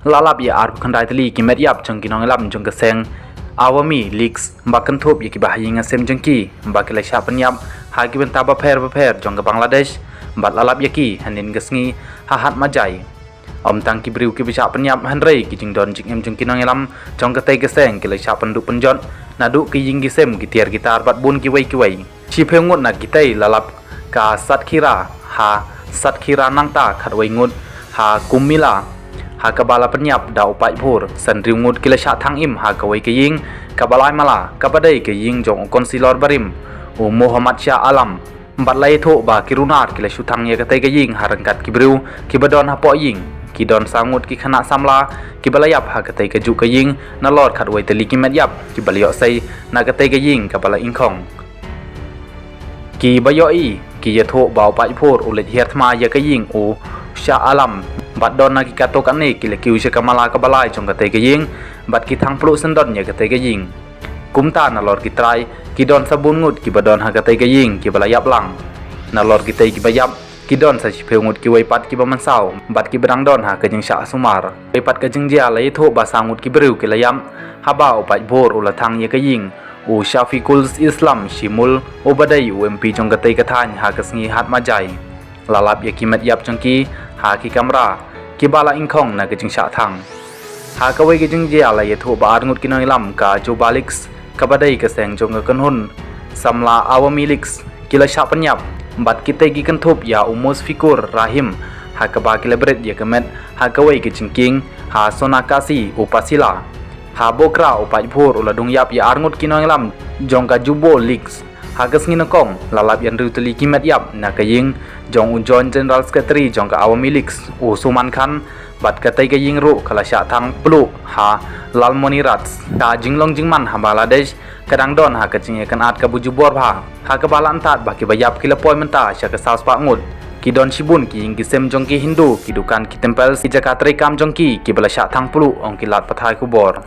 lalap ya ar khandai tali ki met yap jong ki nong lam jong ka seng awami leaks bakan thop ya ki bahayinga sem jong ki bakila sha panyap ha ki ben taba pher jong ka Bangladesh bat lalap ya ki hanin gasngi ha hat majai om tang ki briu ki bisa panyap hanrei ki jing don jing em jong ki nong lam jong ka tai ka seng ki la sha pandu penjon nadu ki ying ki sem ki tiar gitar bat bun ki wei chi phengot na ki tai lalap ka satkira ha satkira nangta khatwei ngut ha kumila ha kabala penyap da upai phur san riungut kila sha thang im ha kawai ke ying kabalai mala kabadai ke ying jong konsilor barim u Muhammad Shah Alam batlai tho ba kirunat kila shuthang ye katai ke ying harangkat kibriu kibadon ha po ying kidon sangut ki khana samla kibalayap ha katai ke ju ke ying na lord khatwai teli ki met yap kibalyo sai na katai ke ying kabala ingkhong ki bayoi ki ye tho ba upai phur ulet hiathma ye ke ying u Shah Alam bat don na ki kato kan ni ki le kiu she kamala ka balai jong ka te ke ying bat ki thang plu sen don ye ka te ke ying kumta na lor ki trai ki don sabun ngut ki badon ha ka te ke ying ki bala yap lang na lor ki te ki bayap ki don sa chipeu ngut ki wei pat ki ba man sau bat ki brang don ha ka jing sha sumar wei pat ka jing jia lai tho ba sangut ki breu ki la yam ha ba o pai bor ula thang ye ka ying u Shafiqul Islam Shimul obadai UMP jong ka te ka than ha ka sngi hat ma jai lalap ye ki met yap jong ki ha ki kamera ki bala ingkhong na ke jing sha thang ha ka wei ke jing je ala ye tho bar ngut ki noi lam ka jo balix ka badai ka seng jong kan hun samla awami lix ki la sha panyap bat ki te gi kan thop ya umos fikur rahim ha ka ba ki lebret ye ka met ha ka wei ke jing king ha sonakasi upasila ha bokra upai phur ula dung yap ya ar ngut ki noi lam jong ka jubo lix hagas ngina kong lalap yan ruteli kimet yap na kaying jong unjon general secretary jong ka awami leaks u Suman Khan bat ka tai kaying ru kala sha thang plu ha lalmoni rats ka jinglong jingman ha Bangladesh kadang don ha ka jing kan at ka buju bor ha ha ka balan tat ba ki bayap ki la poi menta sha ka saus pa ngut ki don shibun ki ing ki sem jong ki Hindu ki dukan ki temple ki Jakarta kam jong ki bala sha thang plu ong ki lat pathai ku bor